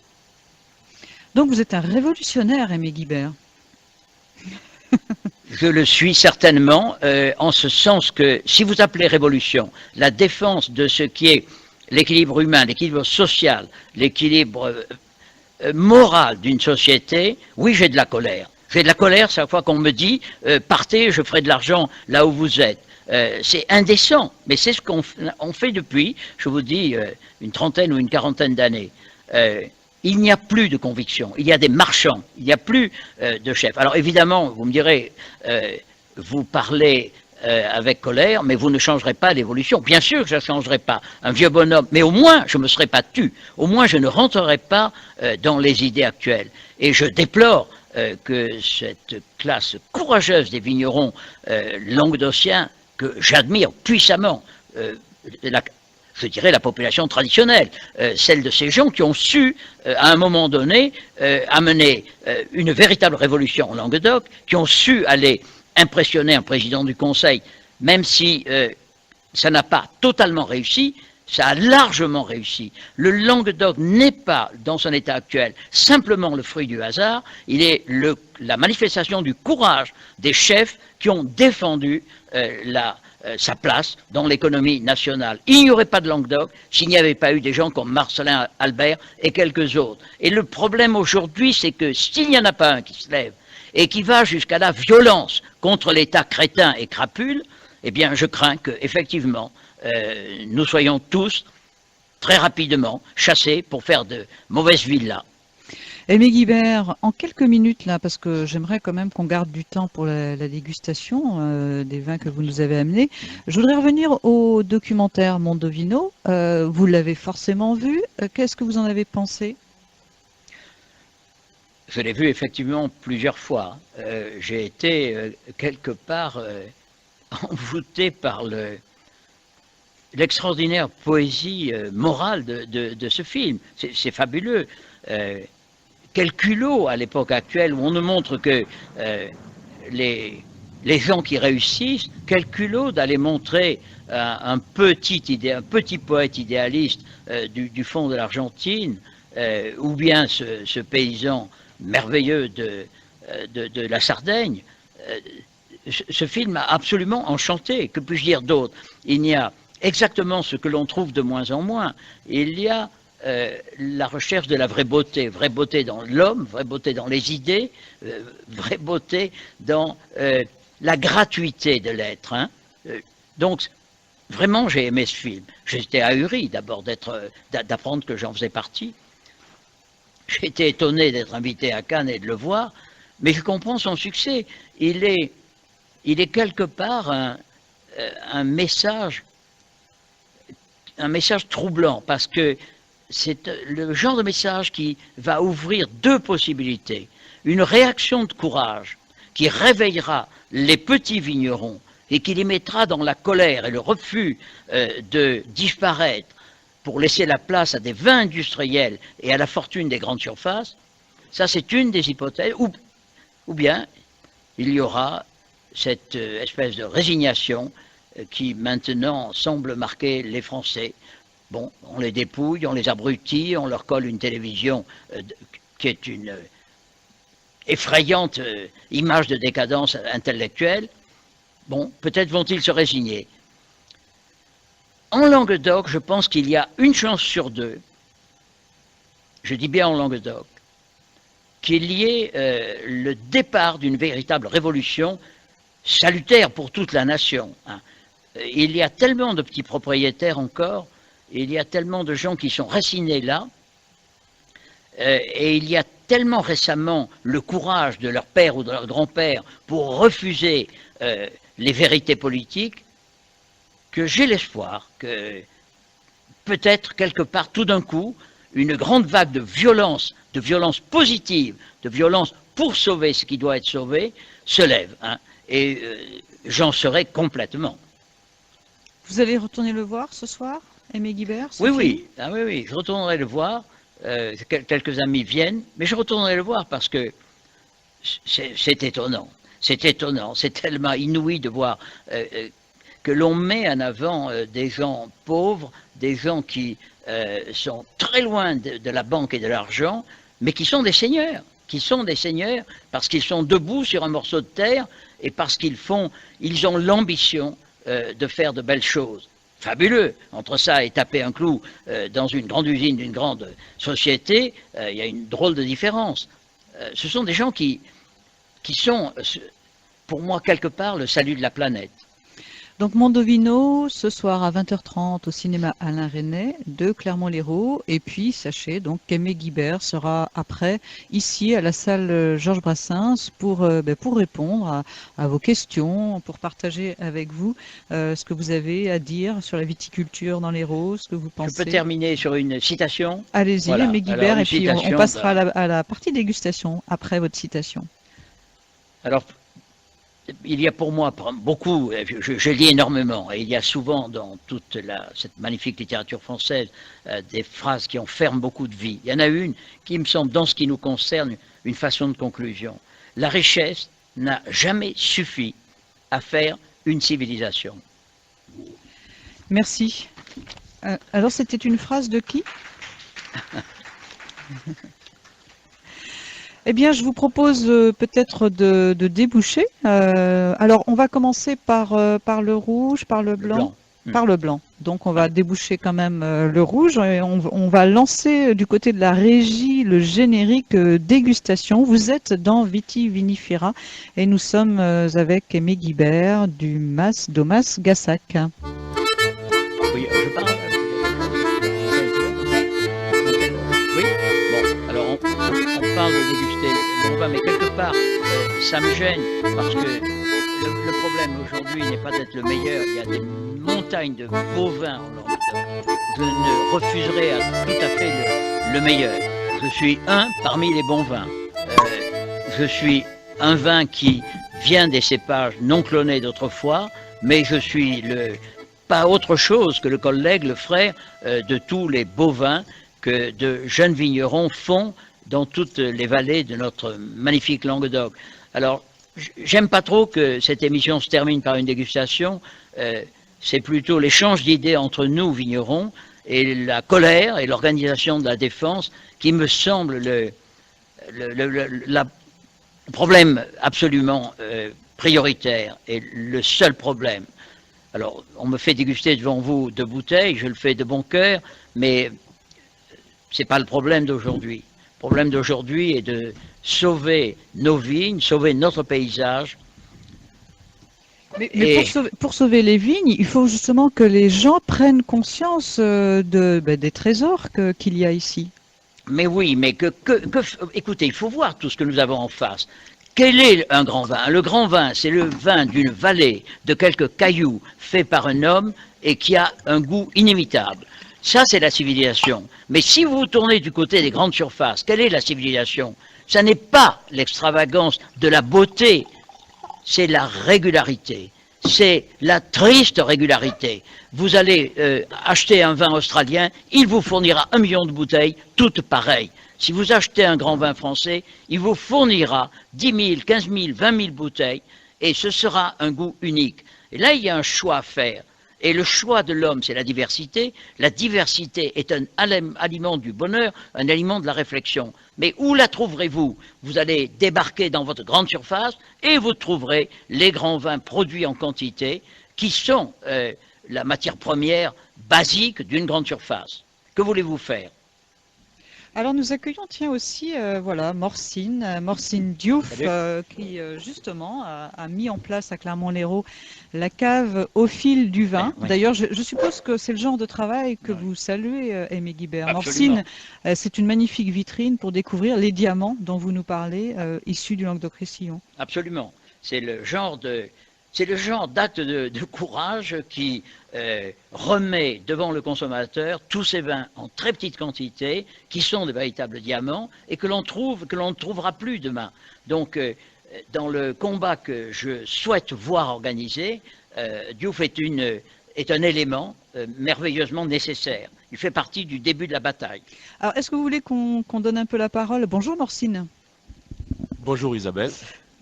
Donc vous êtes un révolutionnaire, Aimé Guibert. Je le suis certainement, en ce sens que si vous appelez révolution la défense de ce qui est l'équilibre humain, l'équilibre social, l'équilibre moral d'une société, oui, j'ai de la colère. J'ai de la colère chaque fois qu'on me dit partez, je ferai de l'argent là où vous êtes. C'est indécent, mais c'est ce qu'on fait depuis, je vous dis, une trentaine ou une quarantaine d'années. Il n'y a plus de conviction, il y a des marchands, il n'y a plus de chefs. Alors évidemment, vous me direz, vous parlez avec colère, mais vous ne changerez pas l'évolution. Bien sûr que je ne changerai pas. Un vieux bonhomme, mais au moins je ne me serai pas tu. Au moins je ne rentrerai pas dans les idées actuelles. Et je déplore que cette classe courageuse des vignerons languedociens, que j'admire puissamment, je dirais la population traditionnelle, celle de ces gens qui ont su, à un moment donné, amener une véritable révolution en Languedoc, qui ont su aller impressionner un président du Conseil, même si ça n'a pas totalement réussi, ça a largement réussi. Le Languedoc n'est pas, dans son état actuel, simplement le fruit du hasard, il est la manifestation du courage des chefs qui ont défendu sa place dans l'économie nationale. Il n'y aurait pas de Languedoc s'il n'y avait pas eu des gens comme Marcelin Albert et quelques autres. Et le problème aujourd'hui, c'est que s'il n'y en a pas un qui se lève et qui va jusqu'à la violence contre l'État crétin et crapule, eh bien je crains qu'effectivement nous soyons tous très rapidement chassés pour faire de mauvaises villas. Aimé Guibert, en quelques minutes là, parce que j'aimerais quand même qu'on garde du temps pour la dégustation des vins que vous nous avez amenés, je voudrais revenir au documentaire Mondovino. Vous l'avez forcément vu. Qu'est-ce que vous en avez pensé? Je l'ai vu effectivement plusieurs fois. J'ai été quelque part envoûté par l'extraordinaire poésie morale de ce film. C'est fabuleux. Quel culot à l'époque actuelle où on nous montre que les gens qui réussissent, quel culot d'aller montrer un petit poète idéaliste du fond de l'Argentine, ou bien ce paysan merveilleux de la Sardaigne. Ce film m'a absolument enchanté. Que puis-je dire d'autre? Il y a exactement ce que l'on trouve de moins en moins. Il y a la recherche de la vraie beauté dans l'homme, vraie beauté dans les idées, vraie beauté dans la gratuité de l'être. Hein. Donc, vraiment, j'ai aimé ce film. J'étais ahuri d'abord d'apprendre que j'en faisais partie. J'ai été étonné d'être invité à Cannes et de le voir, mais je comprends son succès. Il est quelque part un message troublant, parce que c'est le genre de message qui va ouvrir deux possibilités. Une réaction de courage qui réveillera les petits vignerons et qui les mettra dans la colère et le refus de disparaître pour laisser la place à des vins industriels et à la fortune des grandes surfaces. Ça, c'est une des hypothèses. Ou bien, il y aura cette espèce de résignation qui maintenant semble marquer les Français. Bon, on les dépouille, on les abrutit, on leur colle une télévision qui est une effrayante image de décadence intellectuelle. Bon, peut-être vont-ils se résigner. En Languedoc, je pense qu'il y a une chance sur deux, je dis bien en Languedoc, qu'il y ait le départ d'une véritable révolution salutaire pour toute la nation. Hein. Il y a tellement de petits propriétaires encore, il y a tellement de gens qui sont racinés là, et il y a tellement récemment le courage de leur père ou de leur grand-père pour refuser les vérités politiques, que j'ai l'espoir que peut-être quelque part, tout d'un coup, une grande vague de violence positive, de violence pour sauver ce qui doit être sauvé, se lève. Hein, et j'en serai complètement. Vous allez retourner le voir ce soir, Aimé Guibert? Oui, oui. Ah, oui, oui, je retournerai le voir. Quelques amis viennent, mais je retournerai le voir parce que c'est étonnant. C'est étonnant, c'est tellement inouï de voir que l'on met en avant des gens pauvres, des gens qui sont très loin de la banque et de l'argent, mais qui sont des seigneurs parce qu'ils sont debout sur un morceau de terre et parce ils ont l'ambition de faire de belles choses. Fabuleux. Entre ça et taper un clou dans une grande usine d'une grande société, il y a une drôle de différence. Ce sont des gens qui sont, pour moi, quelque part, le salut de la planète. Donc Mondovino, ce soir à 20h30 au cinéma Alain Resnais de Clermont-Lérault. Et puis, sachez donc qu'Aimé Guibert sera après ici à la salle Georges Brassens pour répondre à vos questions, pour partager avec vous ce que vous avez à dire sur la viticulture dans l'Hérault, ce que vous pensez. Je peux terminer sur une citation. Allez-y, voilà. Aimé Guibert, et puis on passera à la partie dégustation après votre citation. Alors, il y a pour moi beaucoup, je lis énormément, et il y a souvent dans toute cette magnifique littérature française des phrases qui enferment beaucoup de vie. Il y en a une qui me semble, dans ce qui nous concerne, une façon de conclusion. La richesse n'a jamais suffi à faire une civilisation. Merci. Alors c'était une phrase de qui? Eh bien, je vous propose peut-être de déboucher. Alors, on va commencer par le rouge, par le blanc. Par le blanc. Donc, on va déboucher quand même le rouge. Et on va lancer du côté de la régie le générique dégustation. Vous êtes dans Viti Vinifera et nous sommes avec Aimé Guibert du Mas Domas Gassac. Oui, je parle. On parle de déguster le vin, mais quelque part, ça me gêne parce que le problème aujourd'hui n'est pas d'être le meilleur. Il y a des montagnes de beaux vins en Languedoc. Je ne refuserai tout à fait le meilleur. Je suis un parmi les bons vins. Je suis un vin qui vient des cépages non clonés d'autrefois, mais je suis pas autre chose que le collègue, le frère de tous les beaux vins que de jeunes vignerons font dans toutes les vallées de notre magnifique Languedoc. Alors, j'aime pas trop que cette émission se termine par une dégustation. C'est plutôt l'échange d'idées entre nous, vignerons, et la colère et l'organisation de la défense qui me semble le problème absolument prioritaire et le seul problème. Alors, on me fait déguster devant vous 2 bouteilles, je le fais de bon cœur, mais c'est pas le problème d'aujourd'hui. Le problème d'aujourd'hui est de sauver nos vignes, sauver notre paysage. Mais pour sauver les vignes, il faut justement que les gens prennent conscience des trésors qu'il y a ici. Mais oui, mais écoutez, il faut voir tout ce que nous avons en face. Quel est un grand vin? Le grand vin, c'est le vin d'une vallée, de quelques cailloux faits par un homme et qui a un goût inimitable. Ça, c'est la civilisation. Mais si vous vous tournez du côté des grandes surfaces, quelle est la civilisation? Ça n'est pas l'extravagance de la beauté, c'est la régularité. C'est la triste régularité. Vous allez acheter un vin australien, il vous fournira 1 million de bouteilles, toutes pareilles. Si vous achetez un grand vin français, il vous fournira 10 000, 15 000, 20 000 bouteilles, et ce sera un goût unique. Et là, il y a un choix à faire. Et le choix de l'homme, c'est la diversité. La diversité est un aliment du bonheur, un aliment de la réflexion. Mais où la trouverez-vous? Vous allez débarquer dans votre grande surface et vous trouverez les grands vins produits en quantité qui sont la matière première basique d'une grande surface. Que voulez-vous faire? Alors nous accueillons, tiens aussi, voilà, Morcine Diouf, Salut. qui justement a mis en place à Clermont-Lérault la cave au fil du Ouais, vin. ouais, D'ailleurs, je suppose que c'est le genre de travail que ouais. vous saluez, Aimé Guibert. Morcine, Absolument. c'est une magnifique vitrine pour découvrir les diamants dont vous nous parlez, issus du Languedoc-Roussillon. Absolument. C'est le genre d'acte de courage qui remet devant le consommateur tous ces vins en très petite quantité, qui sont de véritables diamants et que l'on ne trouvera plus demain. Donc, dans le combat que je souhaite voir organisé, Diouf est un élément merveilleusement nécessaire. Il fait partie du début de la bataille. Alors, est-ce que vous voulez qu'on donne un peu la parole? Bonjour Morcine. Bonjour Isabelle.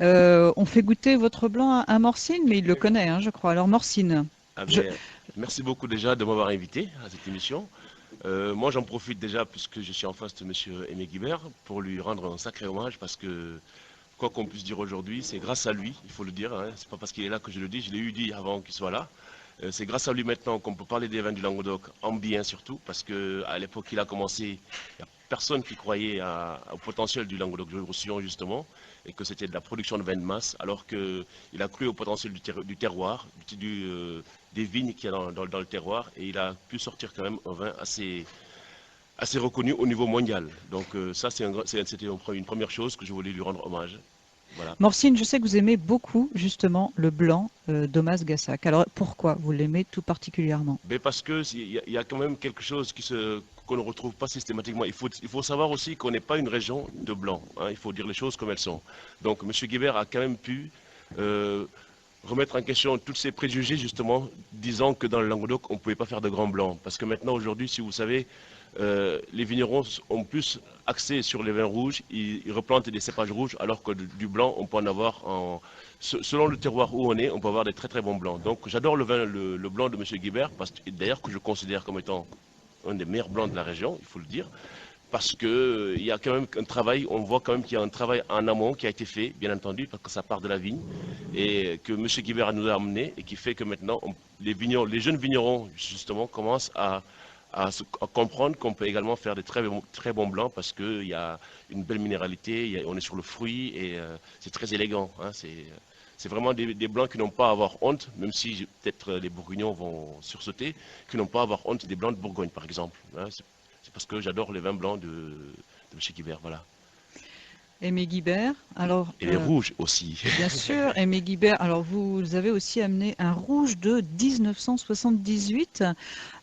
On fait goûter votre blanc à Morcine, mais il le connaît, hein, je crois. Alors Morcine, Ah je, bien, merci beaucoup déjà de m'avoir invité à cette émission. Moi j'en profite déjà puisque je suis en face de Monsieur Aimé Guibert pour lui rendre un sacré hommage parce que quoi qu'on puisse dire aujourd'hui, c'est grâce à lui, il faut le dire, hein, c'est pas parce qu'il est là que je le dis, je l'ai eu dit avant qu'il soit là. C'est grâce à lui maintenant qu'on peut parler des vins du Languedoc en bien surtout parce que à l'époque il a commencé, il n'y a personne qui croyait au potentiel du Languedoc-Roussillon justement et que c'était de la production de vins de masse alors qu'il a cru au potentiel du terroir, des vignes qu'il y a dans le terroir et il a pu sortir quand même un vin assez reconnu au niveau mondial. Donc ça c'était une première chose que je voulais lui rendre hommage. Voilà. Morcine, je sais que vous aimez beaucoup justement le blanc d'Omas Gassac. Alors pourquoi vous l'aimez tout particulièrement? Mais parce que il y a quand même quelque chose qu'on ne retrouve pas systématiquement. Il faut savoir aussi qu'on n'est pas une région de blanc, hein. Il faut dire les choses comme elles sont. Donc M. Guibert a quand même pu euh, remettre en question tous ces préjugés justement, disant que dans le Languedoc on ne pouvait pas faire de grands blancs. Parce que maintenant aujourd'hui, si vous savez, les vignerons ont plus axé sur les vins rouges, ils replantent des cépages rouges, alors que du blanc, on peut en avoir selon le terroir où on est, on peut avoir des très très bons blancs. Donc j'adore le blanc de M. Guibert, d'ailleurs que je considère comme étant un des meilleurs blancs de la région, il faut le dire, parce que il y a quand même un travail, on voit quand même qu'il y a un travail en amont qui a été fait, bien entendu, parce que ça part de la vigne, et que M. Guibert nous a amené, et qui fait que maintenant, les jeunes vignerons, justement, commencent à comprendre qu'on peut également faire des très bons blancs parce qu'il y a une belle minéralité, on est sur le fruit et c'est très élégant, hein, c'est vraiment des blancs qui n'ont pas à avoir honte, même si peut-être les Bourguignons vont sursauter, qui n'ont pas à avoir honte des blancs de Bourgogne par exemple, hein. C'est parce que j'adore les vins blancs de M. Guibert, voilà. Aimé Guibert, alors Et les rouges aussi. bien sûr, Aimé Guibert, alors vous avez aussi amené un rouge de 1978.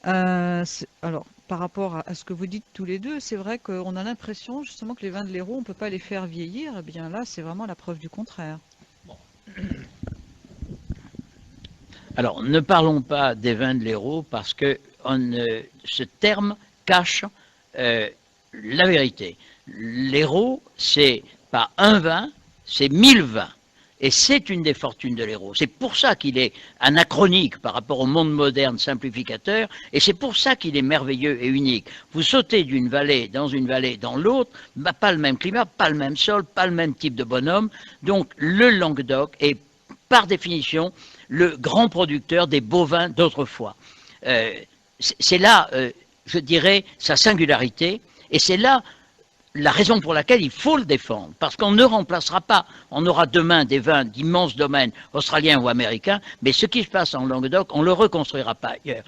Alors, par rapport à ce que vous dites tous les deux, c'est vrai qu'on a l'impression justement que les vins de l'Hérault, on ne peut pas les faire vieillir. Eh bien là, c'est vraiment la preuve du contraire. Alors, ne parlons pas des vins de l'Hérault parce que ce terme cache la vérité. L'Hérault, c'est pas un vin, c'est 1000 vins. Et c'est une des fortunes de l'Hérault. C'est pour ça qu'il est anachronique par rapport au monde moderne simplificateur, et c'est pour ça qu'il est merveilleux et unique. Vous sautez d'une vallée dans l'autre, bah, pas le même climat, pas le même sol, pas le même type de bonhomme. Donc le Languedoc est par définition le grand producteur des bovins d'autrefois. C'est là, je dirais, sa singularité, et c'est là la raison pour laquelle il faut le défendre, parce qu'on ne remplacera pas, on aura demain des vins d'immenses domaines australiens ou américains, mais ce qui se passe en Languedoc, on ne le reconstruira pas ailleurs.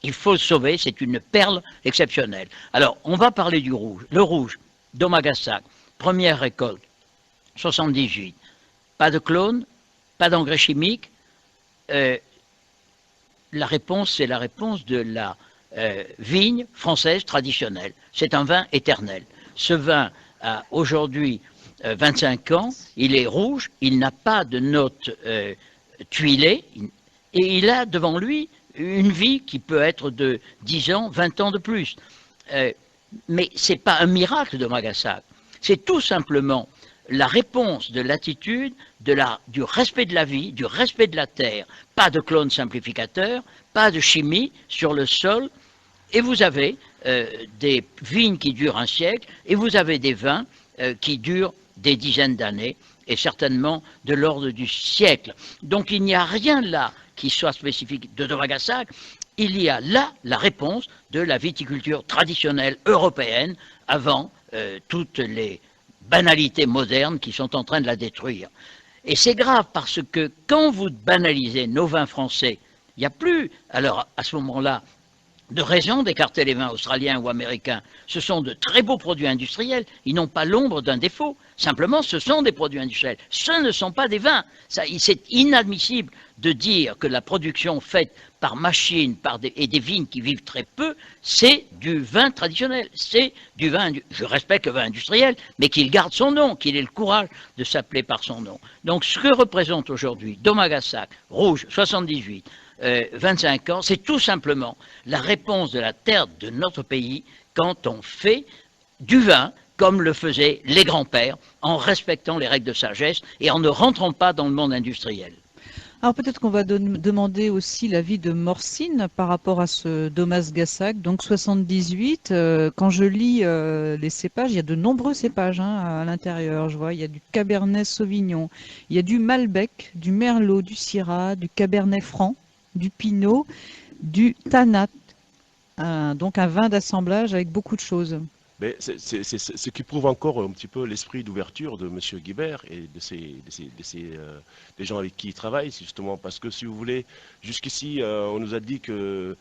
Il faut le sauver, c'est une perle exceptionnelle. Alors, on va parler du rouge. Le rouge, d'Omagassac, première récolte, 78. Pas de clone, pas d'engrais chimiques. La réponse, c'est la réponse de la vigne française traditionnelle. C'est un vin éternel. Ce vin a aujourd'hui 25 ans, il est rouge, il n'a pas de notes tuilées, et il a devant lui une vie qui peut être de 10 ans, 20 ans de plus. Mais ce n'est pas un miracle de Magassac, c'est tout simplement la réponse de l'attitude, du respect de la vie, du respect de la terre. Pas de clone simplificateur, pas de chimie sur le sol, et vous avez des vignes qui durent un siècle, et vous avez des vins qui durent des dizaines d'années, et certainement de l'ordre du siècle. Donc il n'y a rien là qui soit spécifique de Magassac. il y a là la réponse de la viticulture traditionnelle européenne avant toutes les banalités modernes qui sont en train de la détruire. Et c'est grave parce que quand vous banalisez nos vins français, il n'y a plus, alors à ce moment-là, de raison d'écarter les vins australiens ou américains. Ce sont de très beaux produits industriels, ils n'ont pas l'ombre d'un défaut. Simplement, ce sont des produits industriels. Ce ne sont pas des vins. C'est inadmissible de dire que la production faite par machine et des vignes qui vivent très peu, c'est du vin traditionnel. C'est du vin, je respecte le vin industriel, mais qu'il garde son nom, qu'il ait le courage de s'appeler par son nom. Donc ce que représente aujourd'hui Dommagassac, Rouge, 78, 25 ans, c'est tout simplement la réponse de la terre de notre pays quand on fait du vin comme le faisaient les grands-pères, en respectant les règles de sagesse et en ne rentrant pas dans le monde industriel. Alors peut-être qu'on va demander aussi l'avis de Morcine par rapport à ce Dommagassac, donc 78. Quand je lis les cépages, il y a de nombreux cépages à l'intérieur. Je vois, il y a du Cabernet Sauvignon, il y a du Malbec, du Merlot, du Syrah, du Cabernet Franc, du Pinot, du Tannat. Donc un vin d'assemblage avec beaucoup de choses. Mais c'est ce qui prouve encore un petit peu l'esprit d'ouverture de M. Guibert et des gens avec qui il travaille, justement, parce que si vous voulez, jusqu'ici, on nous a dit qu'il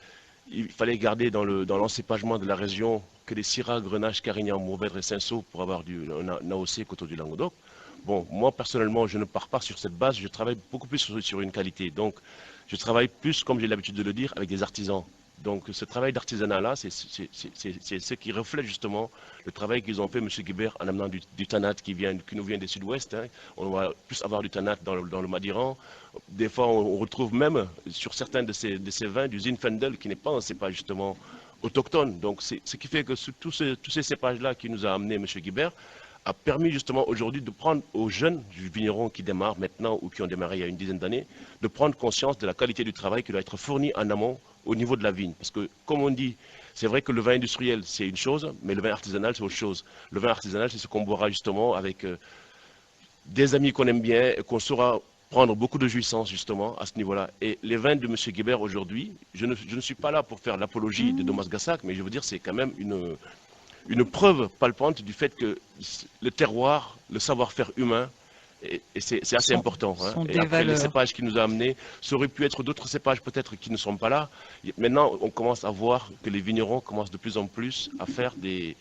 fallait garder dans l'encépagement de la région que les Syrah, Grenache, Carignan, Mourvèdre et Cinsault pour avoir un AOC Coteau du Languedoc. Bon, moi personnellement, je ne pars pas sur cette base, je travaille beaucoup plus sur une qualité. Donc, je travaille plus, comme j'ai l'habitude de le dire, avec des artisans. Donc ce travail d'artisanat-là, c'est ce qui reflète justement le travail qu'ils ont fait, M. Guibert, en amenant du Tannat qui nous vient des sud-ouest. On va plus avoir du Tannat dans le Madiran. Des fois, on retrouve même sur certains de ces vins du Zinfandel qui n'est pas un cépage justement autochtone. Donc ce qui fait que tous ces cépages-là qui nous a amené M. Guibert a permis justement aujourd'hui de prendre aux jeunes vignerons qui démarrent maintenant ou qui ont démarré il y a une dizaine d'années, de prendre conscience de la qualité du travail qui doit être fourni en amont au niveau de la vigne. Parce que, comme on dit, c'est vrai que le vin industriel, c'est une chose, mais le vin artisanal, c'est autre chose. Le vin artisanal, c'est ce qu'on boira justement avec des amis qu'on aime bien et qu'on saura prendre beaucoup de jouissance justement à ce niveau-là. Et les vins de M. Guibert aujourd'hui, je ne suis pas là pour faire l'apologie de Dommagassac, mais je veux dire, c'est quand même une preuve palpante du fait que le terroir, le savoir-faire humain, et c'est assez important. Et après, les cépages qui nous a amenés, ça aurait pu être d'autres cépages peut-être qui ne sont pas là. Maintenant, on commence à voir que les vignerons commencent de plus en plus à faire des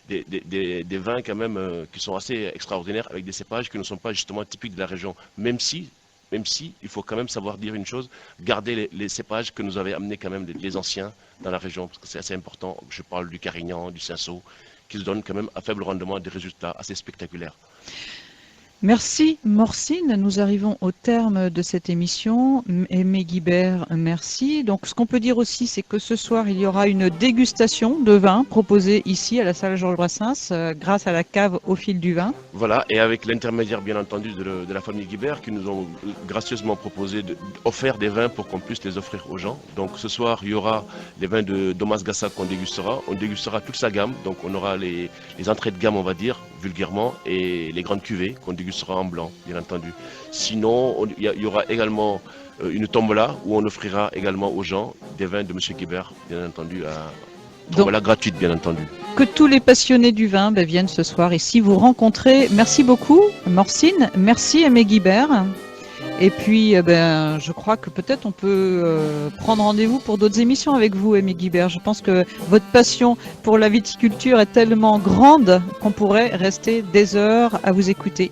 vins quand même qui sont assez extraordinaires avec des cépages qui ne sont pas justement typiques de la région. Même si, il faut quand même savoir dire une chose, garder les cépages que nous avaient amenés quand même les anciens dans la région, parce que c'est assez important. Je parle du Carignan, du Cinsault, qui se donnent quand même à faible rendement des résultats assez spectaculaires. Merci Morcine, nous arrivons au terme de cette émission. Aimé Guibert, merci. Donc ce qu'on peut dire aussi, c'est que ce soir, il y aura une dégustation de vin proposée ici à la salle Georges Brassens grâce à la cave au fil du vin. Voilà, et avec l'intermédiaire bien entendu de la famille Guibert qui nous ont gracieusement proposé offert des vins pour qu'on puisse les offrir aux gens. Donc ce soir, il y aura les vins de Dommagassac qu'on dégustera. On dégustera toute sa gamme, donc on aura les entrées de gamme, on va dire, vulgairement, et les grandes cuvées qu'on dégustera en blanc, bien entendu. Sinon, il y aura également une tombola où on offrira également aux gens des vins de M. Guibert, bien entendu, tombola gratuite, bien entendu. Que tous les passionnés du vin viennent ce soir ici vous rencontrer. Merci beaucoup, Morcine. Merci, Aimé Guibert. Et puis, je crois que peut-être on peut prendre rendez-vous pour d'autres émissions avec vous, Aimé Guibert. Je pense que votre passion pour la viticulture est tellement grande qu'on pourrait rester des heures à vous écouter.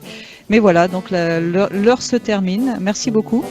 Mais voilà, donc l'heure se termine. Merci beaucoup.